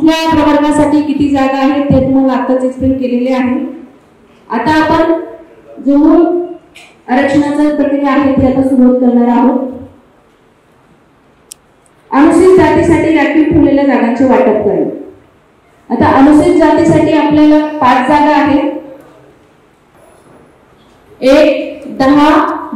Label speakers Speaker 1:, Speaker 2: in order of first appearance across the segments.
Speaker 1: कुठल्या प्रवर्गासाठी किती जागा आहेत ते तुम्हाला आताच एक्सप्लेन केलेले आहे। आता आपण जो आरक्षणाची प्रक्रिया आहे ती आता सुरू करणार आहोत। अनुसूचित जातीसाठी राखीव ठेवलेल्या जागांचे वाटप करणे। आता अनुसूचित जातीसाठी आपल्याला 5 जागा आहेत। 1, 10,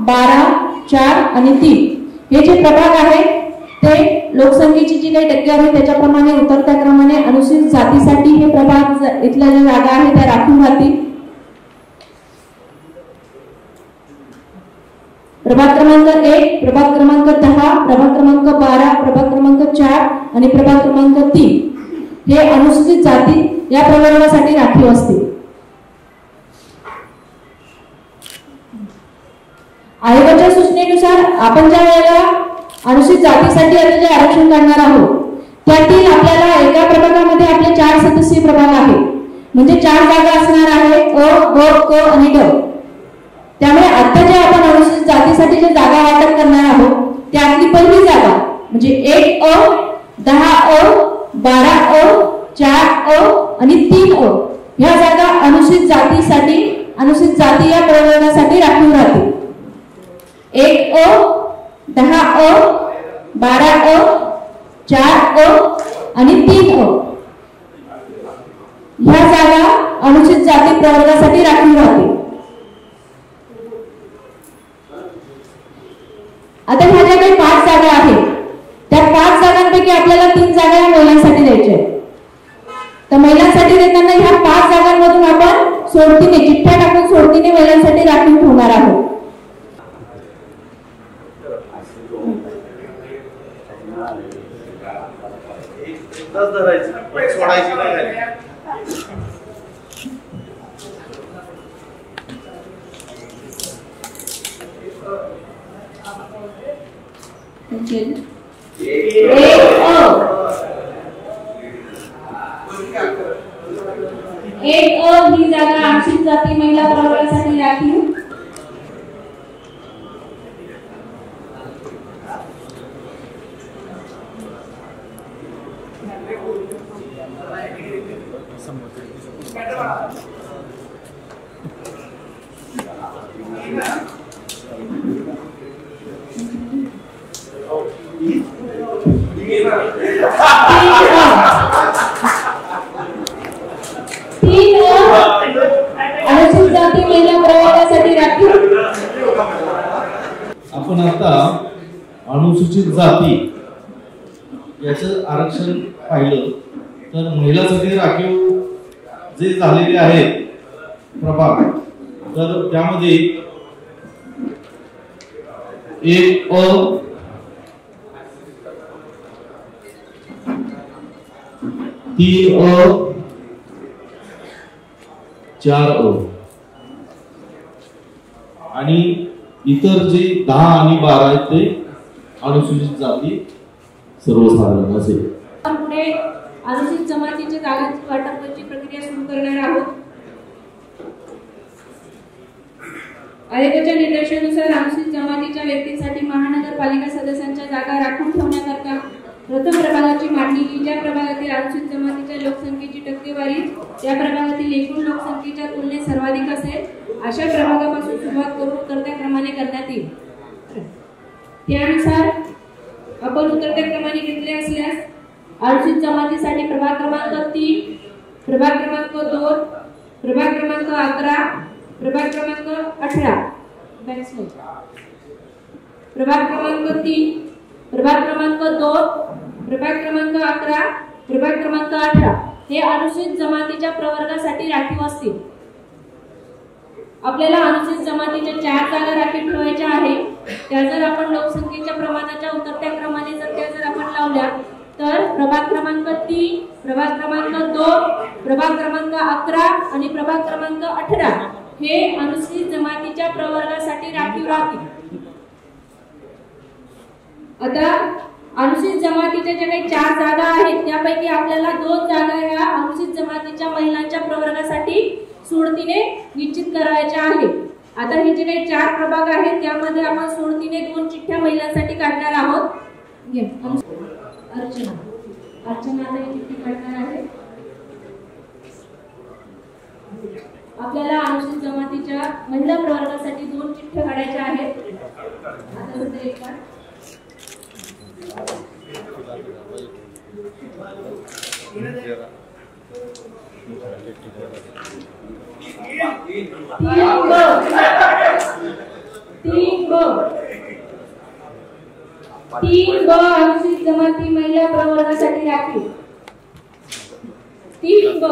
Speaker 1: 12, 4 आणि 3 हे जे प्रभाग आहेत ते लोकसंख्येची जी काही टक्केवारी त्याच्याप्रमाणे उतरत्या क्रमाने अनुसूचित जातीसाठी हे प्रभाग इथल्या ज्या जागा आहेत त्या राखून राहतील। प्रभाग क्रमांक 1, प्रभाग क्रमांक 10, प्रभाग क्रमांक 12, प्रभाग क्रमांक 4 आणि प्रभाग क्रमांक 3 हे अनुसूचित जाती या प्रवर्गासाठी राखीव असतील। आयोगाच्या सूचनेनुसार आपण ज्या वेळेला अनुसूचित जातीसाठी आता जे आरक्षण काढणार आहोत त्यातील आपल्याला एका प्रभागामध्ये आपले 4 सदस्यीय प्रभाग आहेत, म्हणजे 4 जागा असणार आहेत अ, ब, क आणि ड। त्यामुळे आता जे आपण अनुसूचित जातीसाठी जे जागा वाटप करणार आहोत त्यातली पहिली जागा म्हणजे 1 अ, 10 अ, 12 अ, 4 अ आणि 3 अ ह्या जागा अनुसूचित जातीसाठी अनुसूचित जाती या प्रवर्गासाठी राखीव राहतील। 1 अ, 10 अ, 12 अ, 4 अ आणि 3 अ ह्या जागा अनुसूचित जाती प्रवर्गासाठी राखीव राहतील। आता ह्या ज्या काही 5 जागा आहेत त्या 5 जागांपैकी आपल्याला 3 जागा या महिलांसाठी द्यायच्या आहेत। तर महिलांसाठी देताना ह्या 5 जागांमधून आपण सोडतीने चिठ्ठ्या टाकून सोडतीने महिलांसाठी राखीव ठेवणार आहोत। एक अ ही जागा अनुसूचित जाती महिला प्रवर्गासाठी राखीव। अनुसूचित जाती महिला प्रवर्गासाठी राखीव।
Speaker 2: आपण आता अनुसूचित जाती याचं आरक्षण पाहिलं तर महिलांसाठी राखीव जे झालेले आहेत प्रभाग तर त्यामध्ये 1 अ, 3 अ, 4 अ आणि इतर जे 10 आणि 12 आहेत ते अनुसूचित जाती सर्वसाधारण असेल।
Speaker 1: पुढे अनुसूचित जमातीच्या जागांची वाटपाची प्रक्रिया सुरू करणार आहोत। आयोगाच्या निर्देशानुसार अनुसूचित जमातीच्या व्यक्तींसाठी महानगरपालिका सदस्यांच्या जागा राखून ठेवण्याकरता प्रथम प्रभागाची मांडणी ही ज्या प्रभागातील अनुसूचित जमातीच्या लोकसंख्येची टक्केवारी त्या प्रभागातील एकूण लोकसंख्येच्या तुलनेत सर्वाधिक असेल अशा प्रभागापासून सुरुवात करून उतरत्या क्रमाने करण्यात येईल। त्यानुसार आपण उतरत्या क्रमाने घेतले असल्यास अनुसूचित जमातीसाठी प्रभाग क्रमांक 3, प्रभाग क्रमांक 2, प्रभाग क्रमांक 11, प्रभाग क्रमांक 18, प्रभाग क्रमांक 3, प्रभाग क्रमांक 2, प्रभाग क्रमांक 11, प्रभाग क्रमांक 18 हे अनुसूचित जमातीच्या प्रवर्गासाठी राखीव असतील। आपल्याला अनुसूचित जमातीच्या 4 जागा राखीव ठेवायच्या आहे। त्या जर आपण लोकसंख्येच्या प्रमाणाच्या उतरत्या क्रमाने जर आपण लावल्या तर प्रभाग क्रमांक 3, प्रभाग क्रमांक 2, प्रभाग क्रमांक 11 आणि प्रभाग क्रमांक 18 हे अनुसूचित जमातीच्या प्रवर्गासाठी राखीव राहतील। आता अनुसूचित जमातीच्या ज्या काही 4 जागा आहेत त्यापैकी आपल्याला 2 जागा या अनुसूचित जमातीच्या महिलांच्या प्रवर्गासाठी सोडतीने निश्चित करायच्या आहेत। आता हे जे काही 4 प्रभाग आहेत त्यामध्ये आपण सोडतीने 2 चिठ्ठ्या महिलांसाठी काढणार आहोत। अर्चना अर्चनाताई चिठ्ठी काढणार आहे. आपल्याला अनुसूचित जमातीच्या महिला प्रवर्गासाठी 2 चिठ्ठ्या काढायच्या आहेत. आता सध्या एक काढ. तीन ब अनुसूचित जमाती महिला प्रवर्गासाठी राखीव. 3 ब.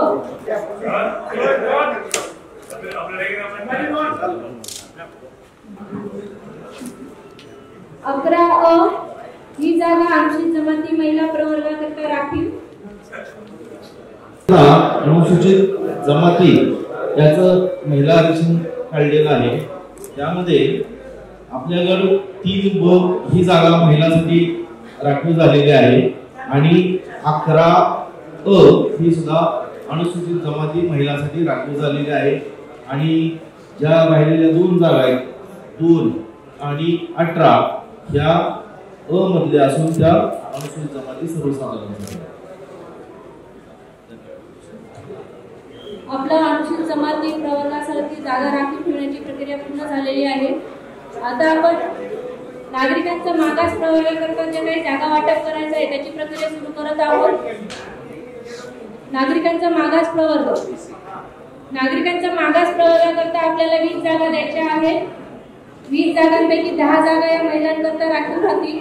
Speaker 1: 11 अ ही जागा अनुसूचित जमाती महिला प्रवर्गाकरिता राखीव.
Speaker 2: अनुसूचित जमाती याचं महिला आरक्षण काढलेलं आहे. त्यामध्ये आपल्याकडे 3 ब ही जागा महिलांसाठी राखीव झालेली आहे आणि 11 अ ही सुद्धा अनुसूचित जमाती महिलांसाठी राखीव झालेली आहे. आणि ज्या राहिलेल्या 2 जागा आहेत 2 आणि 18 ह्या अ मधल्या असून त्या अनुसूचित जमाती सर्वसाधारण.
Speaker 1: आपला अनुसूचित जमाती प्रवर्गासाठी जागा राखीव ठेवण्याची प्रक्रिया पूर्ण झालेली आहे. आता आपण नागरिकांचा मागास प्रवर्गाकरता जे काही जागा वाटप करायचं आहे त्याची प्रक्रिया सुरू करत आहोत. नागरिकांचा मागास प्रवर्गाकरता आपल्याला 20 जागा द्यायच्या आहेत. 20 जागांपैकी 10 जागा या महिलांकरता राखीव राहतील.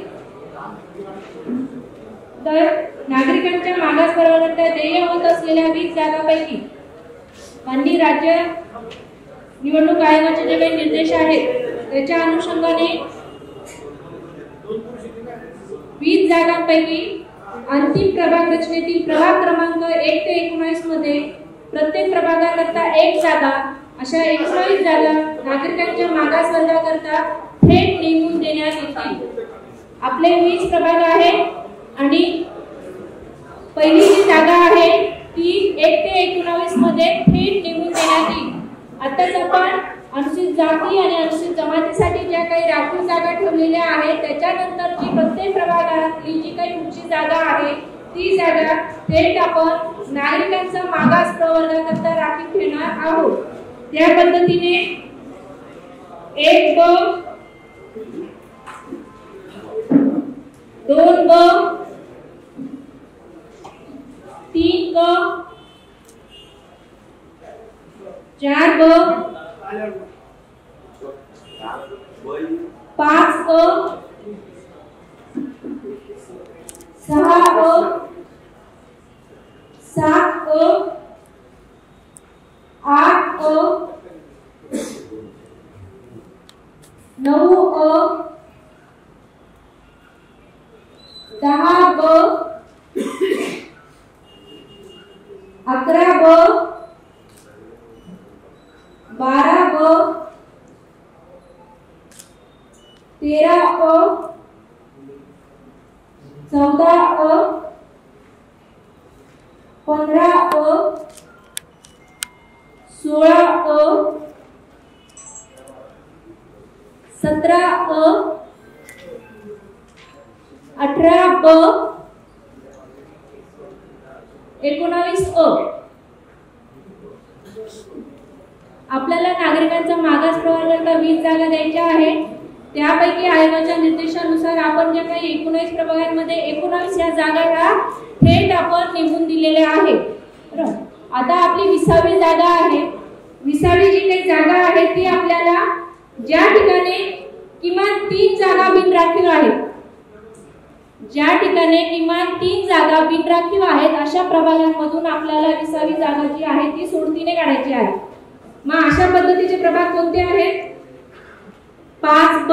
Speaker 1: तर नागरिकांच्या मागास प्रवर्गाकरता देय होत असलेल्या 20 जागांपैकी माननीय राज्य निवडणूक आयोगाचे जे काही निर्देश आहेत त्याच्या अनुषंगाने 20 जागांपैकी अंतिम प्रभाग रचनेतील प्रभाग क्रमांक 1 ते 19 मध्ये प्रत्येक प्रभागाकरता 1 जागा अशा 19 जागा नागरिकांच्या मागास वर्गाकरता थेट नेमून देण्यात येतील. आपले 20 प्रभाग आहे आणि पहिली जी जागा आहे ती 1 ते 19 मध्ये थेट नेमून देण्यात येईल. आताच आपण अनुसूचित जाती आणि अनुसूचित जमातीसाठी ज्या काही राखीव जागा ठेवलेल्या आहेत त्याच्यानंतरची प्रत्येक प्रभागातली जी काही पुढची जागा आहे ती जागा थेट आपण नागरिकांचा मागास प्रवर्गाकरता राखीव ठेवणार आहोत. त्या पद्धतीने 1 ब 2 ब 3 ब 4 ब 5 ब 6 ब 7 ब 8 ब 9 ब 10 ब 11 ब 12 ब 13 ब 14 ब 15 ब 16 ब 17 ब 18 ब 19 अ. आपल्याला नागरिकांचा मागास प्रवर्गाकरता 20 जागा द्यायच्या आहेत. त्यापैकी आयोगाच्या निर्देशानुसार आपण ज्या काही 19 प्रभागांमध्ये 19 या जागा ह्या थेट आपण नेमून दिलेल्या आहेत. आता आपली 20वी जागा आहे. 20वी जी काही जागा आहे ती आपल्याला ज्या ठिकाणी किमान 3 जागा बिनराखीव आहेत अशा प्रभागांमधून आपल्याला 20वी जागा जी आहे ती सोडतीने काढायची आहे. मग अशा पद्धतीचे प्रभाग कोणते आहेत? 5 ब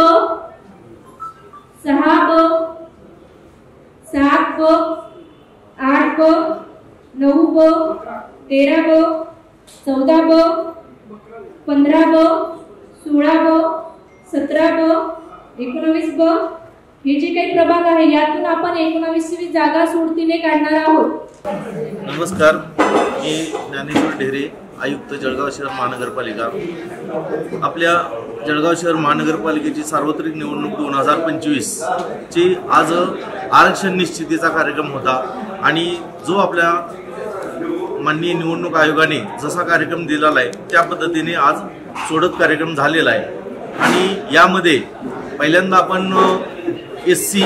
Speaker 1: 6 ब 7 ब 8 ब 9 ब 13 ब 14 ब 15 ब 16 ब 17 ब 19 ब हे जे काही प्रभाग आहे यातून आपण 19वी जागा सोडतीने काढणार आहोत.
Speaker 3: नमस्कार, मी ज्ञानेश्वर ढेरे, आयुक्त जळगाव शहर महानगरपालिका. आपल्या जळगाव शहर महानगरपालिकेची सार्वत्रिक निवडणूक 2025 ची आज आरक्षण निश्चितीचा कार्यक्रम होता. आणि जो आपल्या माननीय निवडणूक आयोगाने जसा कार्यक्रम दिलेला आहे त्या पद्धतीने आज सोडत कार्यक्रम झालेला आहे। आणि यामध्ये पहिल्यांदा आपण SC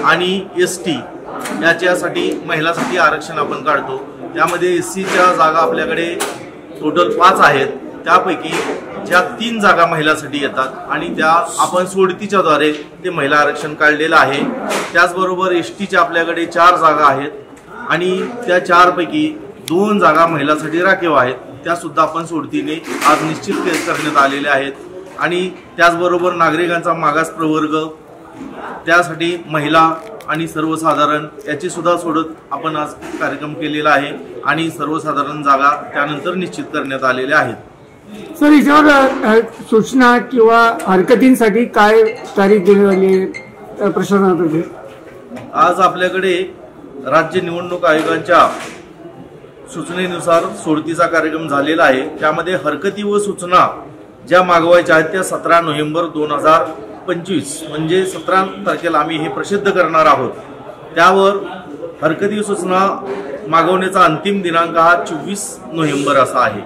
Speaker 3: आणि ST याच्यासाठी महिलांसाठी आरक्षण आपण काढतो। त्यामध्ये SCच्या जागा आपल्याकडे टोटल 5 आहेत, त्यापैकी ज्या 3 जागा महिलांसाठी येतात आणि त्या आपण सोडतीच्या द्वारे ते महिला आरक्षण काढलेलं आहे। त्याचबरोबर STच्या आपल्याकडे 4 जागा आहेत आणि त्या 4 पैकी 2 जागा महिलांसाठी राखीव आहेत, त्या सुद्धा आपण सोडतीने आज निश्चित करण्यात आलेल्या आहेत। आणि त्याचबरोबर नागरिकांचा मागास प्रवर्ग, त्यासाठी महिला आणि सर्वसाधारण याची सुद्धा सोडत आपण आज कार्यक्रम केलेला आहे आणि सर्वसाधारण जागा त्यानंतर निश्चित करण्यात आलेल्या आहेत।
Speaker 4: सर, याच्यावर सूचना किंवा हरकतींसाठी काय तारीख दिली प्रशासनात होती?
Speaker 3: आज आपल्याकडे राज्य निवडणूक आयोगाच्या सूचनेनुसार सोडतीचा कार्यक्रम झालेला आहे। त्यामध्ये हरकती व सूचना ज्या मागवायच्या आहेत त्या 17 नोव्हेंबर 2025 म्हणजे 17 तारखेला आम्ही हे प्रसिद्ध करणार आहोत। त्यावर हरकती सूचना मागवण्याचा अंतिम दिनांक हा 24 नोव्हेंबर असा आहे।